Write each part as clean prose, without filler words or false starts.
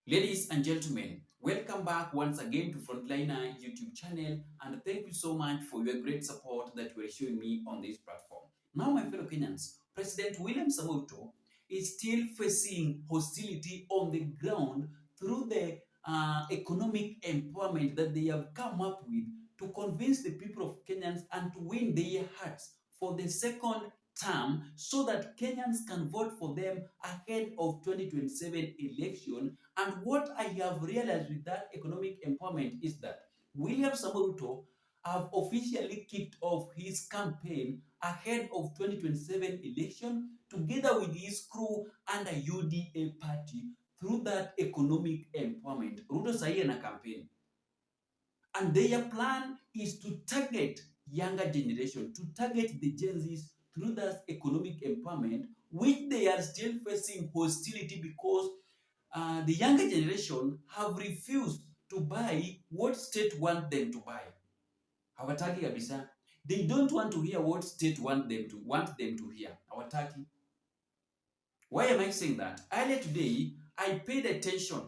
Ladies and gentlemen, welcome back once again to Frontliner YouTube channel, and thank you so much for your great support that you are showing me on this platform. Now, my fellow Kenyans, President William Ruto is still facing hostility on the ground through the economic empowerment that they have come up with to convince the people of Kenyans and to win their hearts for the second term so that Kenyans can vote for them ahead of 2027 election. And what I have realized with that economic empowerment is that William Ruto have officially kicked off his campaign ahead of 2027 election together with his crew and a UDA party through that economic empowerment. Ruto sahi na campaign. And their plan is to target younger generation, to target the Gen Zs through that economic empowerment, which they are still facing hostility because the younger generation have refused to buy what state want them to buy. Hawataki kabisa. They don't want to hear what state want them to hear. Hawataki. Why am I saying that? Earlier today, I paid attention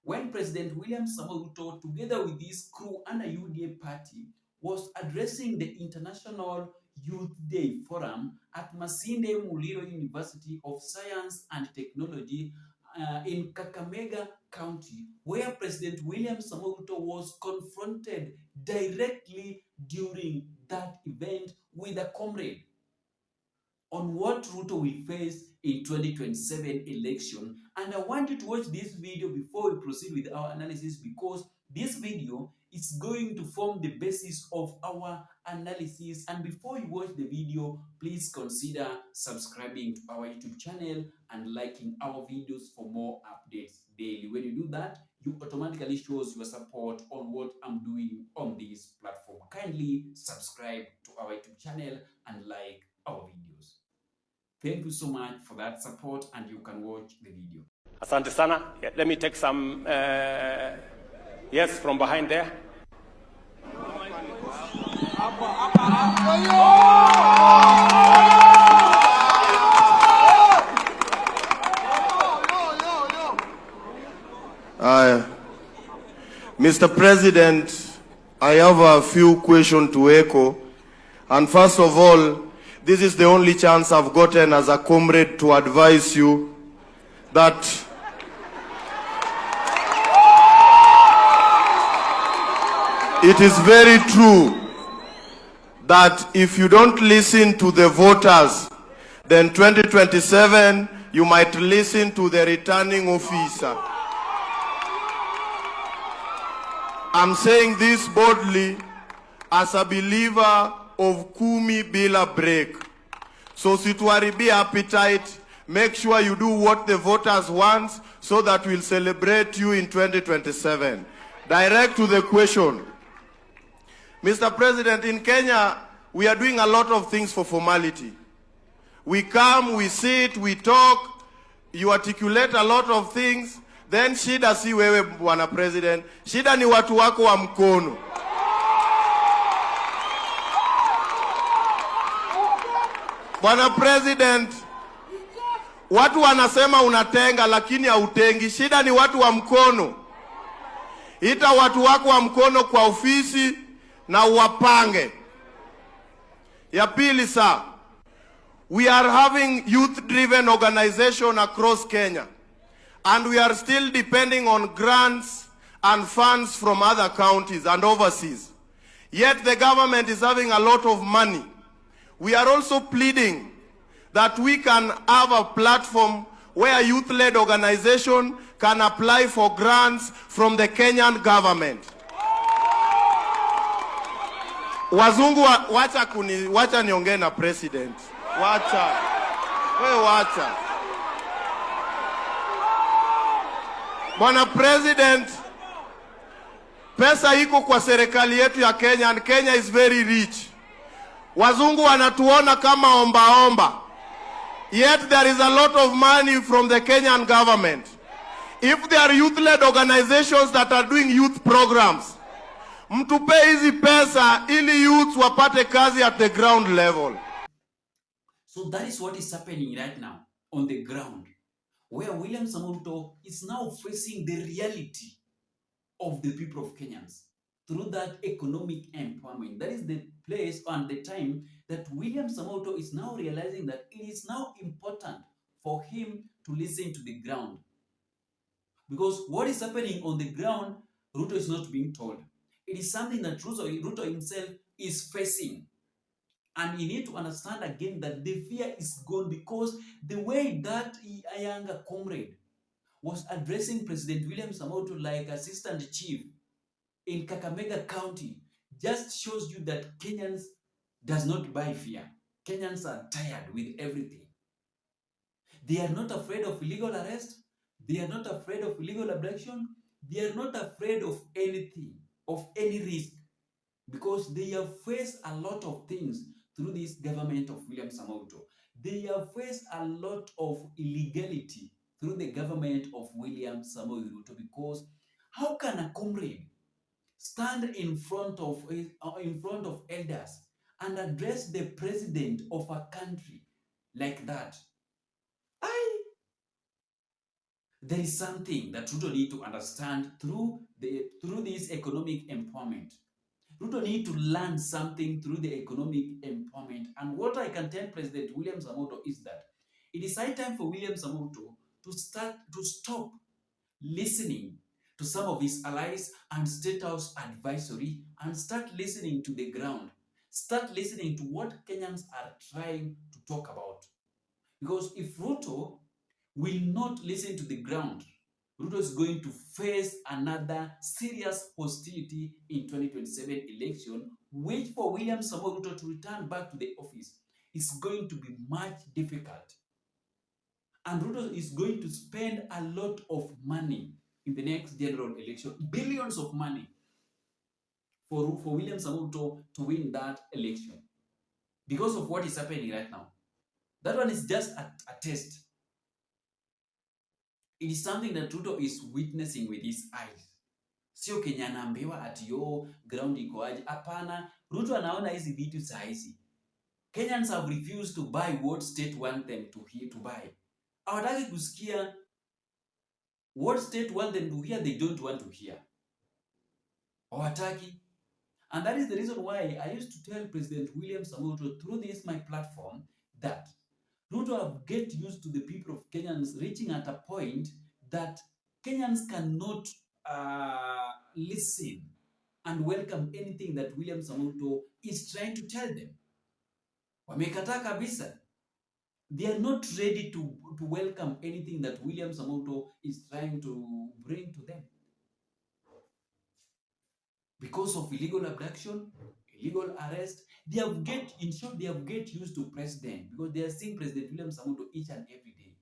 when President William Ruto, together with his crew and a UDA party, was addressing the International Youth Day Forum at Masinde Muliro University of Science and Technology in Kakamega County, where President William Ruto was confronted directly during that event with a comrade on what Ruto will face in 2027 election. And I want you to watch this video before we proceed with our analysis, because this video is going to form the basis of our analysis. And before you watch the video, please consider subscribing to our YouTube channel and liking our videos for more updates daily. When you do that, you automatically shows your support on what I'm doing on this platform. Kindly subscribe to our YouTube channel and like our videos. Thank you so much for that support, and you can watch the video. Asante sana. Let me take some yes from behind there. Mr. President, I have a few questions to echo. And first of all, this is the only chance I've gotten as a comrade to advise you that it is very true that if you don't listen to the voters, then 2027 you might listen to the returning officer. I'm saying this boldly as a believer of kumi bila break. So situaribi appetite, make sure you do what the voters want so that we'll celebrate you in 2027. Direct to the question. Mr. President, in Kenya, we are doing a lot of things for formality. We come, we sit, we talk, you articulate a lot of things, then shida si wewe Bwana President, shida ni watu wako wa mkono. Bwana President, watu wanasema unatenga lakini hautengi. Shida ni watu wa mkono. Ita watu wako wa mkono kwa ofisi na uwapange. Ya pili sir, we are having youth-driven organization across Kenya, and we are still depending on grants and funds from other counties and overseas. Yet the government is having a lot of money. We are also pleading that we can have a platform where youth-led organization can apply for grants from the Kenyan government. Wazungu wacha niongee na president. Wacha. Wewe wacha. Bwana President, pesa iko kwa serikali yetu ya Kenya, and Kenya is very rich. Wazungu wanatuona kama omba. Yet there is a lot of money from the Kenyan government. If there are youth-led organizations that are doing youth programs, mtupe hizi pesa ili youth wapate kazi at the ground level. So that is what is happening right now on the ground. where William Samoei Ruto is now facing the reality of the people of Kenyans through that economic empowerment. That is the place and the time that William Samoei Ruto is now realizing that it is now important for him to listen to the ground. Because what is happening on the ground, Ruto is not being told. It is something that Ruto himself is facing. And you need to understand again that the fear is gone, because the way that a younger comrade was addressing President William Samoei Ruto like assistant chief in Kakamega County just shows you that Kenyans does not buy fear. Kenyans are tired with everything. They are not afraid of illegal arrest. They are not afraid of illegal abduction. They are not afraid of anything, of any risk, because they have faced a lot of things through this government of William Samoei Ruto. They have faced a lot of illegality through the government of William Samoei Ruto, because how can a comrade stand in front of elders and address the president of a country like that? There is something that Ruto need to understand through this economic empowerment. Ruto need to learn something through the economic empowerment. And what I can tell President William Samoei Ruto is that it is high time for William Samoei Ruto to stop listening to some of his allies and State House advisory and start listening to the ground. Start listening to what Kenyans are trying to talk about. Because if Ruto will not listen to the ground, Ruto is going to face another serious hostility in 2027 election, which for William Samoei Ruto to return back to the office is going to be much difficult. And Ruto is going to spend a lot of money in the next general election, billions of money for William Samoei Ruto to win that election because of what is happening right now. That one is just a test. It is something that Ruto is witnessing with his eyes. Sio Kenya anaambiwa ati yo ground iko aje. Hapana, Ruto anaona hizi vitu saa hizi. Kenyans have refused to buy what state want them to buy. Hawataki kusikia what state want them to hear, they don't want to hear. Hawataki. And that is the reason why I used to tell President William Samoei Ruto through this my platform that Ruto have get used to the people of Kenyans reaching at a point that Kenyans cannot listen and welcome anything that William Samoei Ruto is trying to tell them. Wamekataa kabisa. They are not ready to welcome anything that William Samoei Ruto is trying to bring to them. Because of illegal abduction, illegal arrest, they have get used to president, because they are seeing President William Samoei Ruto each and every day.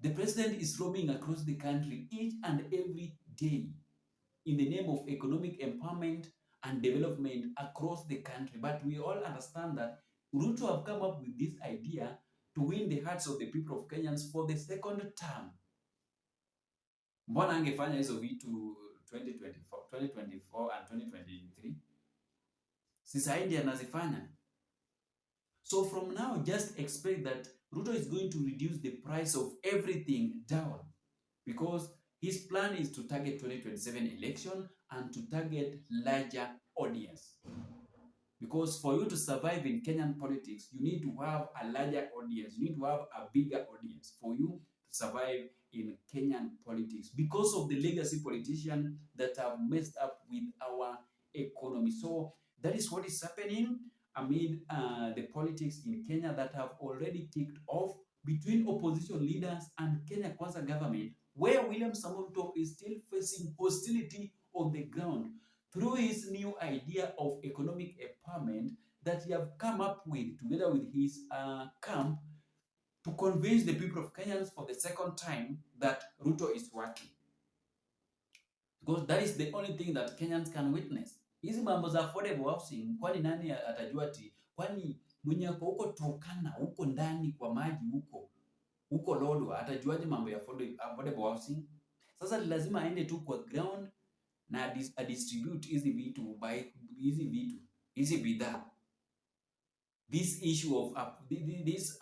The president is roaming across the country each and every day in the name of economic empowerment and development across the country. But we all understand that Ruto have come up with this idea to win the hearts of the people of Kenyans for the second term. Mbona angefanya hizo vitu 2024 and 2023? Sisa India anazifanya. So from now, just expect that Ruto is going to reduce the price of everything down, because his plan is to target 2027 election and to target larger audience. Because for you to survive in Kenyan politics, you need to have a larger audience. You need to have a bigger audience for you to survive in Kenyan politics, because of the legacy politicians that have messed up with our economy. So that is what is happening amid the politics in Kenya that have already kicked off between opposition leaders and Kenya Kwanza government, where William Samoei Ruto is still facing hostility on the ground through his new idea of economic empowerment that he have come up with together with his camp to convince the people of Kenyans for the second time that Ruto is working. Because that is the only thing that Kenyans can witness. Hizi mambo za affordable housing, kwani nani atajua ati? Kwani mwenye ako huko Turkana, huko ndani kwa maji huko Lodwar, atajuaje mambo ya affordable housing? Sasa lazima aende tu kwa ground na distribute hizi vitu, hizi bidhaa. This issue of these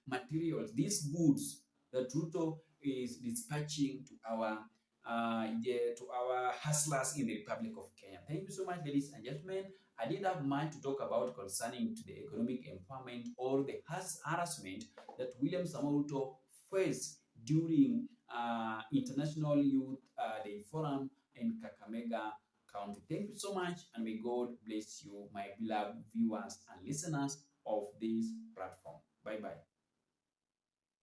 materials, these goods that Ruto is dispatching to our hustlers in the Republic of Kenya. Thank you so much, ladies and gentlemen. I didn't have much to talk about concerning to the economic empowerment or the harassment that William Samoei Ruto faced during International Youth Day Forum in Kakamega County. Thank you so much, and may God bless you, my beloved viewers and listeners of this platform. Bye bye.